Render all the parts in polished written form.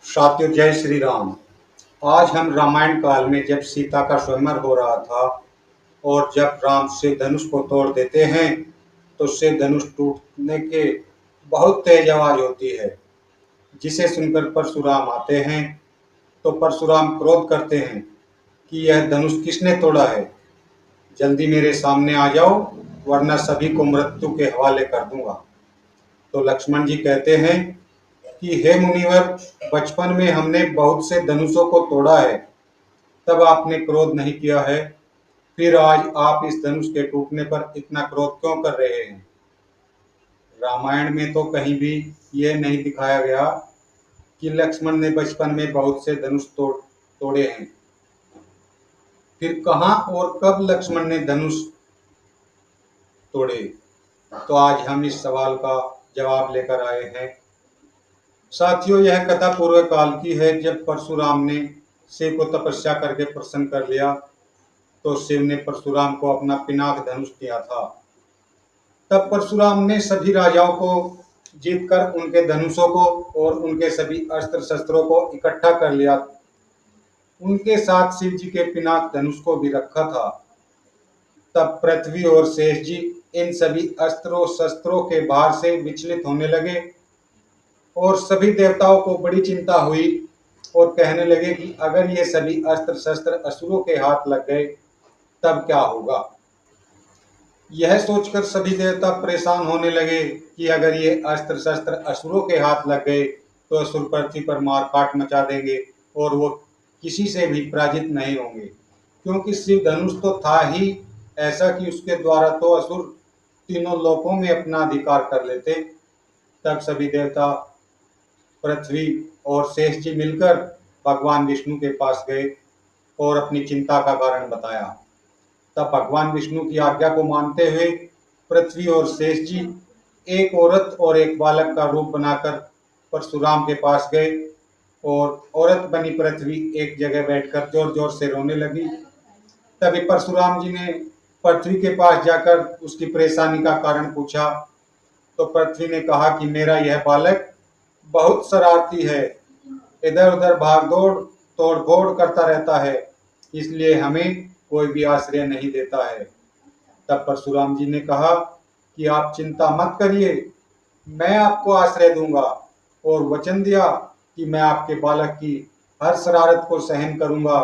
साथियों, जय श्री राम। आज हम रामायण काल में जब सीता का स्वयंवर हो रहा था और जब राम शिव धनुष को तोड़ देते हैं तो शिव धनुष टूटने के बहुत तेज आवाज होती है, जिसे सुनकर परशुराम आते हैं। तो परशुराम क्रोध करते हैं कि यह धनुष किसने तोड़ा है, जल्दी मेरे सामने आ जाओ, वरना सभी को मृत्यु के हवाले कर दूंगा। तो लक्ष्मण जी कहते हैं कि हे मुनिवर, बचपन में हमने बहुत से धनुषों को तोड़ा है, तब आपने क्रोध नहीं किया है, फिर आज आप इस धनुष के टूटने पर इतना क्रोध क्यों कर रहे हैं। रामायण में तो कहीं भी यह नहीं दिखाया गया कि लक्ष्मण ने बचपन में बहुत से धनुष तोड़े हैं। फिर कहाँ और कब लक्ष्मण ने धनुष तोड़े। तो आज हम इस सवाल का जवाब लेकर आए हैं। साथियों, यह कथा पूर्व काल की है, जब परशुराम ने शिव को तपस्या करके प्रसन्न कर लिया तो शिव ने परशुराम को अपना पिनाक धनुष दिया था। तब परशुराम ने सभी राजाओं को जीतकर उनके धनुषों को और उनके सभी अस्त्र शस्त्रों को इकट्ठा कर लिया। उनके साथ शिव जी के पिनाक धनुष को भी रखा था। तब पृथ्वी और शेष जी इन सभी अस्त्रों शस्त्रों के भार से विचलित होने लगे और सभी देवताओं को बड़ी चिंता हुई और कहने लगे कि अगर ये सभी अस्त्र शस्त्र असुरों के हाथ लग गए तब क्या होगा। यह सोचकर सभी देवता परेशान होने लगे कि अगर ये अस्त्र शस्त्र असुरों के हाथ लग गए तो असुर पृथ्वी पर मार काट मचा देंगे और वो किसी से भी पराजित नहीं होंगे, क्योंकि शिव धनुष तो था ही ऐसा कि उसके द्वारा तो असुर तीनों लोकों में अपना अधिकार कर लेते। तब सभी देवता, पृथ्वी और शेष जी मिलकर भगवान विष्णु के पास गए और अपनी चिंता का कारण बताया। तब भगवान विष्णु की आज्ञा को मानते हुए पृथ्वी और शेष जी एक औरत और एक बालक का रूप बनाकर परशुराम के पास गए और औरत बनी पृथ्वी एक जगह बैठकर जोर जोर से रोने लगी। तभी परशुराम जी ने पृथ्वी के पास जाकर उसकी परेशानी का कारण पूछा। तो पृथ्वी ने कहा कि मेरा यह बालक बहुत शरारती है, इधर उधर भाग दौड़ तोड़ फोड़ करता रहता है, इसलिए हमें कोई भी आश्रय नहीं देता है। तब परशुराम जी ने कहा कि आप चिंता मत करिए, मैं आपको आश्रय दूंगा, और वचन दिया कि मैं आपके बालक की हर शरारत को सहन करूंगा।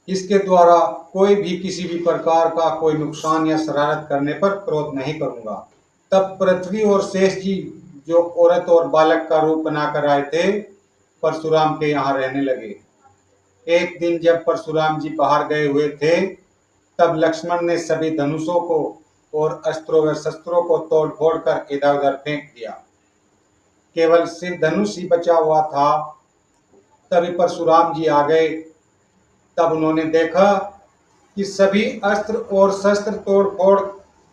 इसके द्वारा कोई भी किसी भी प्रकार का कोई नुकसान या शरारत करने पर क्रोध नहीं करूंगा। तब पृथ्वी और शेष जी, जो औरत और बालक का रूप बनाकर आए थे, परशुराम के यहाँ रहने लगे। एक दिन जब परशुराम जी बाहर गए हुए थे, तब लक्ष्मण ने सभी धनुषों को और अस्त्रों व शस्त्रों को तोड़ फोड़ कर इधर उधर फेंक दिया। केवल शिव धनुष ही बचा हुआ था। तभी परशुराम जी आ गए। तब उन्होंने देखा कि सभी अस्त्र और शस्त्र तोड़ फोड़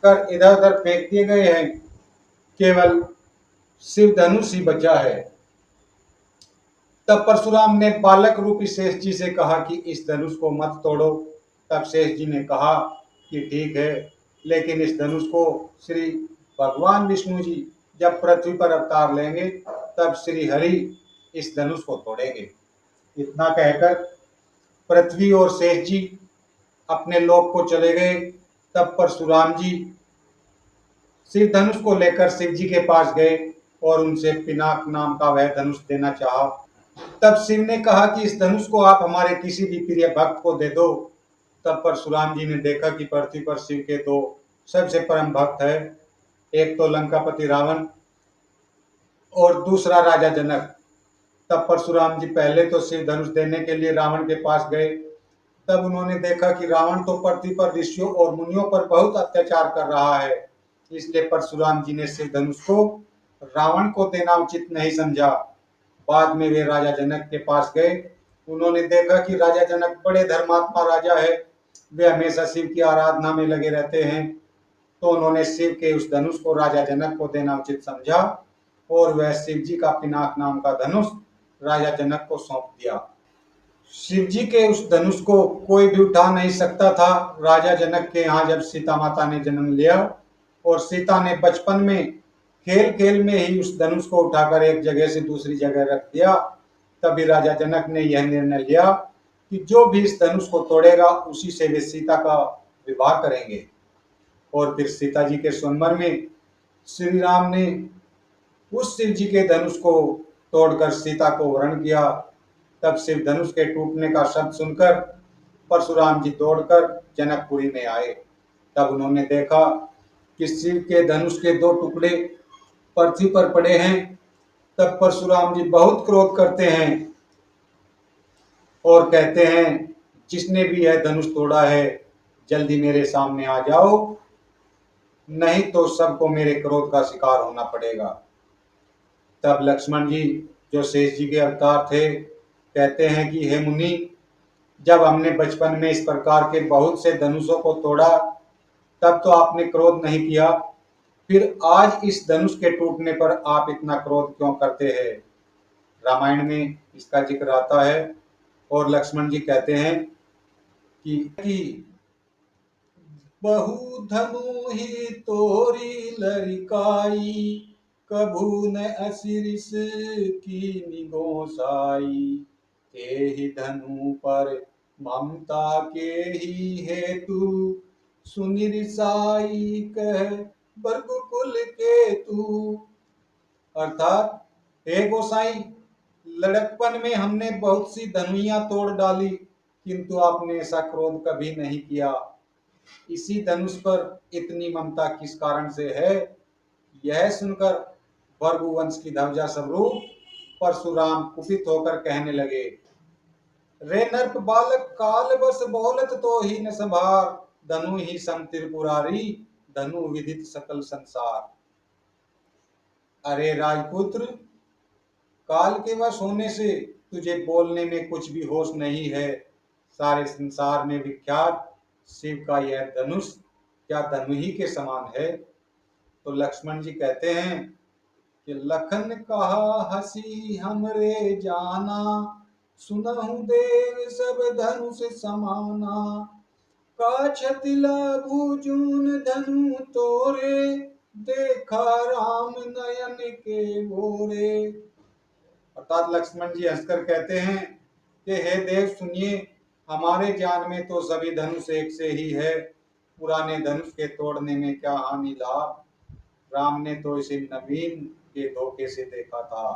कर इधर उधर फेंक दिए गए हैं, केवल शिव धनुष ही बचा है। तब परशुराम ने बालक रूपी शेष जी से कहा कि इस धनुष को मत तोड़ो। तब शेष जी ने कहा कि ठीक है, लेकिन इस धनुष को श्री भगवान विष्णु जी जब पृथ्वी पर अवतार लेंगे तब श्री हरि इस धनुष को तोड़ेंगे। इतना कहकर पृथ्वी और शेष जी अपने लोक को चले गए। तब परशुराम जी शिव धनुष को लेकर शिव जी के पास गए और उनसे पिनाक नाम का वह धनुष देना चाहा। तब शिव ने कहा कि इस धनुष को आप हमारे किसी भी प्रिय भक्त को दे दो। तब परशुराम जी ने देखा कि पृथ्वी पर शिव के दो सबसे परम भक्त है, एक तो लंकापति रावण और दूसरा राजा जनक। तब परशुराम जी पहले तो शिव धनुष देने के लिए रावण के पास गए। तब उन्होंने देखा कि रावण तो पृथ्वी पर ऋषियों और मुनियों पर बहुत अत्याचार कर रहा है, इसलिए परशुराम जी ने शिव धनुष को रावण को देना उचित नहीं समझा। बाद में वे राजा जनक के पास गए। उन्होंने देखा कि राजा जनक बड़े धर्मात्मा राजा है, वे हमेशा शिव की आराधना में लगे रहते हैं। तो उन्होंने शिव के उस धनुष को राजा जनक को देना उचित समझा और वह शिव जी का पिनाक नाम का धनुष राजा जनक को सौंप दिया। शिव जी के उस धनुष को कोई भी उठा नहीं सकता था। राजा जनक के यहाँ जब सीता माता ने जन्म लिया और सीता ने बचपन में खेल खेल में ही उस धनुष को उठाकर एक जगह से दूसरी जगह रख दिया। तभी राजा जनक ने यह निर्णय लिया कि जो भी इस धनुष को तोड़ेगा उसी से वे सीता का विवाह करेंगे। और फिर सीता जी के स्वयंवर में श्री राम ने उस शिव जी के धनुष को तोड़कर सीता को वरण किया। तब शिव धनुष के टूटने का शब्द सुनकर परशुराम जी दौड़कर जनकपुरी में आए। तब उन्होंने देखा कि शिव के धनुष के दो टुकड़े पृथ्वी पर पड़े हैं। तब परशुराम जी बहुत क्रोध करते हैं और कहते हैं, जिसने भी यह धनुष तोड़ा है जल्दी मेरे सामने आ जाओ, नहीं तो सबको मेरे क्रोध का शिकार होना पड़ेगा। तब लक्ष्मण जी जो शेष जी के अवतार थे कहते हैं कि हे मुनि, जब हमने बचपन में इस प्रकार के बहुत से धनुषों को तोड़ा तब तो आपने क्रोध नहीं किया, फिर आज इस धनुष के टूटने पर आप इतना क्रोध क्यों करते हैं। रामायण में इसका जिक्र आता है और लक्ष्मण जी कहते हैं कि बहु धनु ही तोरी लरिकाई, कभू न असिरिस की निगोसाई, ते ही धनु पर ममता के ही हेतु, सुनिरिसाई कह बरगुकुल के तू। अर्थात हे गोसाई, लड़कपन में हमने बहुत सी धनुइयां तोड़ डाली, किंतु आपने ऐसा क्रोध कभी नहीं किया। इसी धनुष पर इतनी ममता किस कारण से है। यह सुनकर भृगुवंश की ध्वजा स्वरूप परशुराम कुपित होकर कहने लगे, रे नर्प बालक काल बस बोलत तो ही न संभार, धनु ही सम त्रिपुरारी, धनु विदित सकल संसार। अरे राजपुत्र, काल के वश होने से तुझे बोलने में कुछ भी होश नहीं है। सारे संसार में विख्यात शिव का यह धनुष क्या धनु ही के समान है। तो लक्ष्मण जी कहते हैं कि लखन कहा हसी हमरे जाना, सुनहु देव सब धनुष समाना, का क्षति लाभु जून धनु तोरे, देखा राम नयन के गोरे। अर्थात लक्ष्मण जी हंसकर कहते हैं कि हे देव सुनिए, हमारे ज्ञान में तो सभी धनुष एक से ही है, पुराने धनुष के तोड़ने में क्या हानि लाभ। राम ने तो इसे नवीन के धोखे से देखा था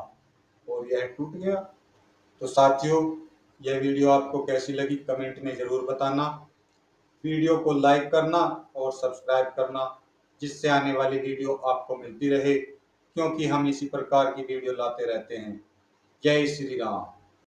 और यह टूट गया। तो साथियों, यह वीडियो आपको कैसी लगी कमेंट में जरूर बताना। वीडियो को लाइक करना और सब्सक्राइब करना, जिससे आने वाली वीडियो आपको मिलती रहे, क्योंकि हम इसी प्रकार की वीडियो लाते रहते हैं। जय श्री राम।